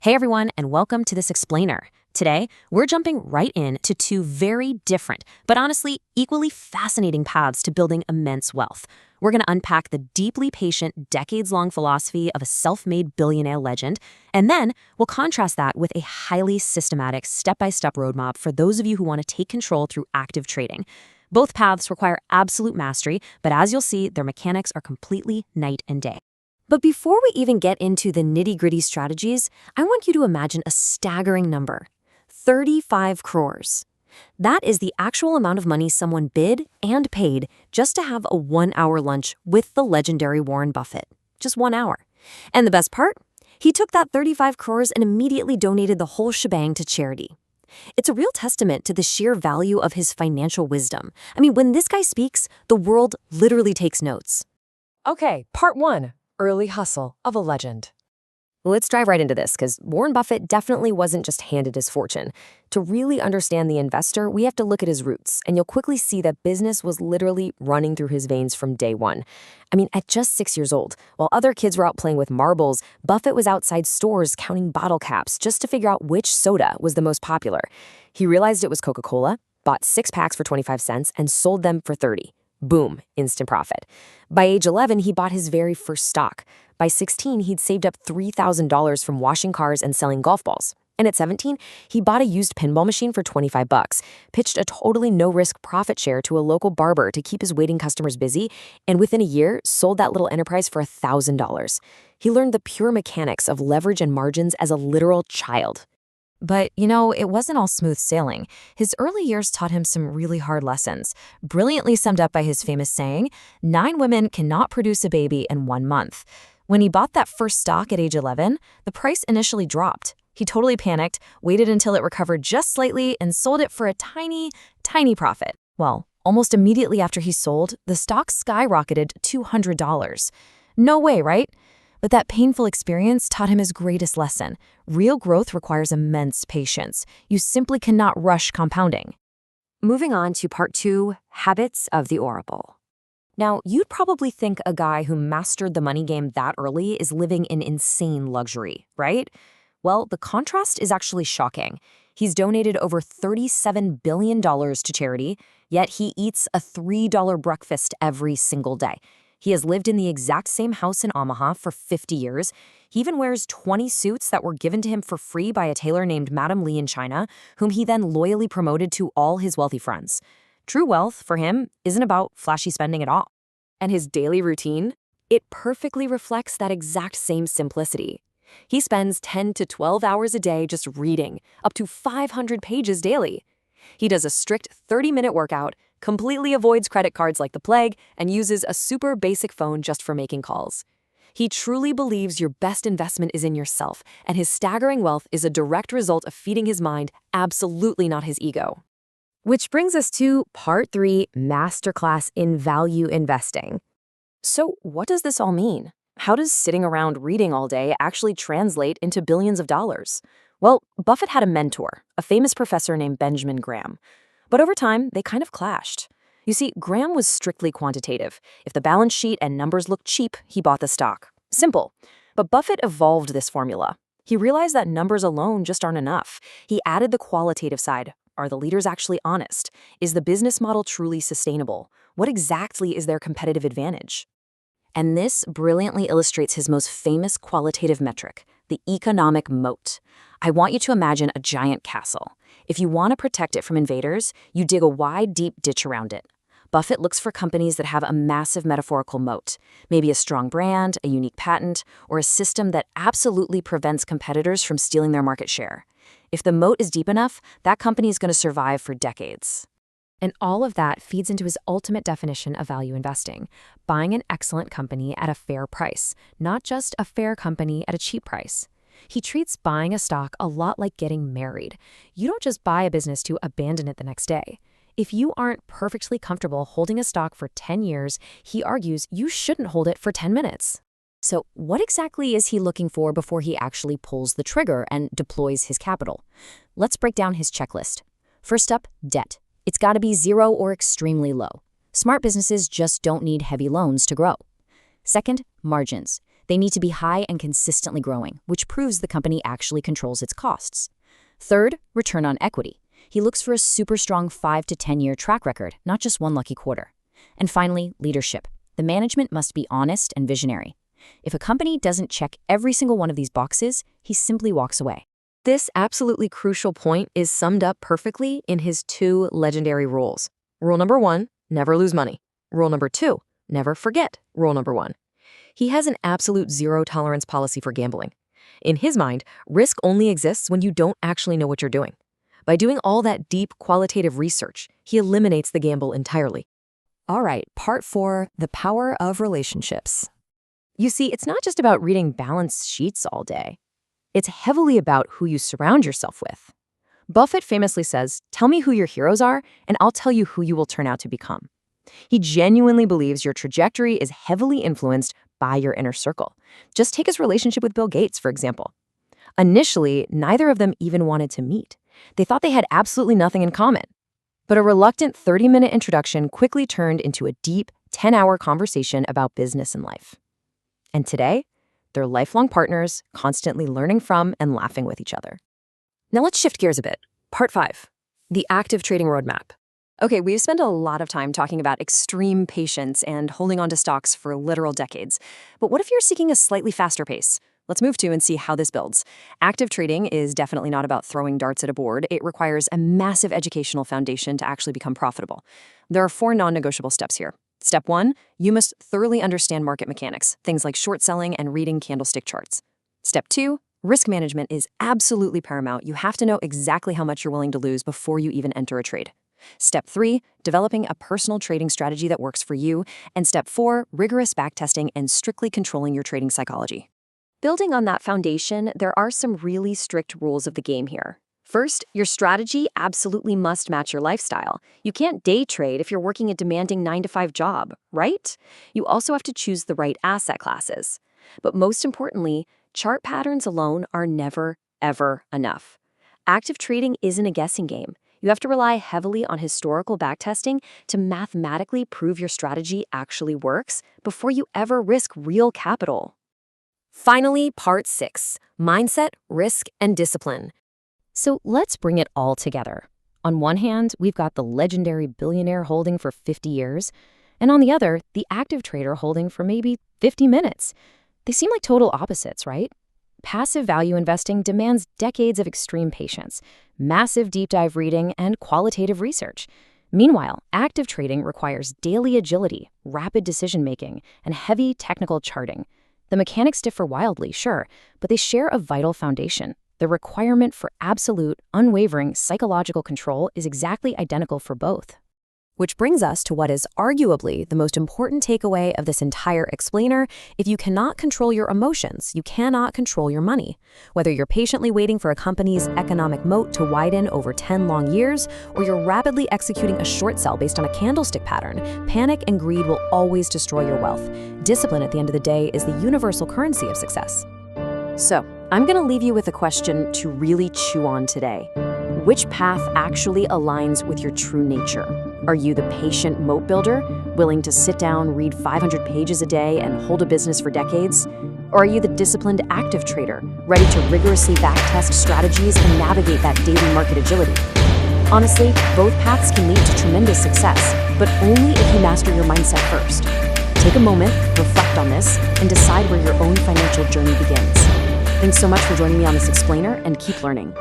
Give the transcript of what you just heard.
Hey everyone, and welcome to this explainer. Today, we're jumping right into two very different, but honestly equally fascinating paths to building immense wealth. We're going to unpack the deeply patient, decades-long philosophy of a self-made billionaire legend, and then we'll contrast that with a highly systematic, step-by-step roadmap for those of you who want to take control through active trading. Both paths require absolute mastery, but as you'll see, their mechanics are completely night and day. But before we even get into the nitty-gritty strategies, I want you to imagine a staggering number: 35 crores. That is the actual amount of money someone bid and paid just to have a 1-hour lunch with the legendary Warren Buffett. Just 1 hour. And the best part? He took that 35 crores and immediately donated the whole shebang to charity. It's a real testament to the sheer value of his financial wisdom. I mean, when this guy speaks, the world literally takes notes. Okay, part one. Early hustle of a legend. Let's dive right into this, because Warren Buffett definitely wasn't just handed his fortune. To really understand the investor, we have to look at his roots, and you'll quickly see that business was literally running through his veins from day one. I mean, at just 6 years old, while other kids were out playing with marbles, Buffett was outside stores counting bottle caps just to figure out which soda was the most popular. He realized it was Coca-Cola, bought 6 packs for 25 cents, and sold them for 30. Boom, instant profit. By age 11, he bought his very first stock. By 16, he'd saved up $3,000 from washing cars and selling golf balls. And at 17, he bought a used pinball machine for 25 bucks, pitched a totally no-risk profit share to a local barber to keep his waiting customers busy, and within a year, sold that little enterprise for $1,000. He learned the pure mechanics of leverage and margins as a literal child. But, it wasn't all smooth sailing. His early years taught him some really hard lessons, brilliantly summed up by his famous saying, 9 women cannot produce a baby in 1 month. When he bought that first stock at age 11, the price initially dropped. He totally panicked, waited until it recovered just slightly, and sold it for a tiny, tiny profit. Well, almost immediately after he sold, the stock skyrocketed to $200. No way, right? But that painful experience taught him his greatest lesson. Real growth requires immense patience. You simply cannot rush compounding. Moving on to part 2, habits of the Oracle. Now, you'd probably think a guy who mastered the money game that early is living in insane luxury, right? Well, the contrast is actually shocking. He's donated over $37 billion to charity, yet he eats a $3 breakfast every single day. He has lived in the exact same house in Omaha for 50 years. He even wears 20 suits that were given to him for free by a tailor named Madame Li in China, whom he then loyally promoted to all his wealthy friends. True wealth, for him, isn't about flashy spending at all. And his daily routine? It perfectly reflects that exact same simplicity. He spends 10 to 12 hours a day just reading, up to 500 pages daily. He does a strict 30-minute workout, completely avoids credit cards like the plague, and uses a super basic phone just for making calls. He truly believes your best investment is in yourself, and his staggering wealth is a direct result of feeding his mind, absolutely not his ego. Which brings us to part 3, Masterclass in Value Investing. So what does this all mean? How does sitting around reading all day actually translate into billions of dollars? Well, Buffett had a mentor, a famous professor named Benjamin Graham. But over time, they kind of clashed. You see, Graham was strictly quantitative. If the balance sheet and numbers looked cheap, he bought the stock. Simple. But Buffett evolved this formula. He realized that numbers alone just aren't enough. He added the qualitative side. Are the leaders actually honest? Is the business model truly sustainable? What exactly is their competitive advantage? And this brilliantly illustrates his most famous qualitative metric, the economic moat. I want you to imagine a giant castle. If you want to protect it from invaders, you dig a wide, deep ditch around it. Buffett looks for companies that have a massive metaphorical moat, maybe a strong brand, a unique patent, or a system that absolutely prevents competitors from stealing their market share. If the moat is deep enough, that company is going to survive for decades. And all of that feeds into his ultimate definition of value investing, buying an excellent company at a fair price, not just a fair company at a cheap price. He treats buying a stock a lot like getting married. You don't just buy a business to abandon it the next day. If you aren't perfectly comfortable holding a stock for 10 years, he argues you shouldn't hold it for 10 minutes. So what exactly is he looking for before he actually pulls the trigger and deploys his capital? Let's break down his checklist. First up, debt. It's got to be zero or extremely low. Smart businesses just don't need heavy loans to grow. Second, margins. They need to be high and consistently growing, which proves the company actually controls its costs. Third, return on equity. He looks for a super strong 5 to 10-year track record, not just one lucky quarter. And finally, leadership. The management must be honest and visionary. If a company doesn't check every single one of these boxes, he simply walks away. This absolutely crucial point is summed up perfectly in his 2 legendary rules. Rule number 1, never lose money. Rule number 2, never forget rule number 1. He has an absolute zero-tolerance policy for gambling. In his mind, risk only exists when you don't actually know what you're doing. By doing all that deep qualitative research, he eliminates the gamble entirely. All right, part 4, the power of relationships. You see, it's not just about reading balance sheets all day. It's heavily about who you surround yourself with. Buffett famously says, "Tell me who your heroes are, and I'll tell you who you will turn out to become." He genuinely believes your trajectory is heavily influenced by your inner circle. Just take his relationship with Bill Gates, for example. Initially, neither of them even wanted to meet. They thought they had absolutely nothing in common. But a reluctant 30-minute introduction quickly turned into a deep, 10-hour conversation about business and life. And today, they're lifelong partners, constantly learning from and laughing with each other. Now let's shift gears a bit. Part 5, the active trading roadmap. Okay, we've spent a lot of time talking about extreme patience and holding on to stocks for literal decades. But what if you're seeking a slightly faster pace? Let's move to and see how this builds. Active trading is definitely not about throwing darts at a board. It requires a massive educational foundation to actually become profitable. There are 4 non-negotiable steps here. Step 1, you must thoroughly understand market mechanics, things like short selling and reading candlestick charts. Step 2, risk management is absolutely paramount. You have to know exactly how much you're willing to lose before you even enter a trade. Step 3, developing a personal trading strategy that works for you. And Step 4, rigorous backtesting and strictly controlling your trading psychology. Building on that foundation, there are some really strict rules of the game here. First, your strategy absolutely must match your lifestyle. You can't day trade if you're working a demanding 9-to-5 job, right? You also have to choose the right asset classes. But most importantly, chart patterns alone are never, ever enough. Active trading isn't a guessing game. You have to rely heavily on historical backtesting to mathematically prove your strategy actually works before you ever risk real capital. Finally, part 6, mindset, risk, and discipline. So let's bring it all together. On one hand, we've got the legendary billionaire holding for 50 years, and on the other, the active trader holding for maybe 50 minutes. They seem like total opposites, right? Passive value investing demands decades of extreme patience, massive deep dive reading, and qualitative research. Meanwhile, active trading requires daily agility, rapid decision-making, and heavy technical charting. The mechanics differ wildly, sure, but they share a vital foundation. The requirement for absolute, unwavering psychological control is exactly identical for both. Which brings us to what is arguably the most important takeaway of this entire explainer. If you cannot control your emotions, you cannot control your money. Whether you're patiently waiting for a company's economic moat to widen over 10 long years, or you're rapidly executing a short sell based on a candlestick pattern, panic and greed will always destroy your wealth. Discipline, at the end of the day, is the universal currency of success. So, I'm going to leave you with a question to really chew on today. Which path actually aligns with your true nature? Are you the patient moat builder, willing to sit down, read 500 pages a day, and hold a business for decades? Or are you the disciplined active trader, ready to rigorously backtest strategies and navigate that daily market agility? Honestly, both paths can lead to tremendous success, but only if you master your mindset first. Take a moment, reflect on this, and decide where your own financial journey begins. Thanks so much for joining me on this explainer, and keep learning.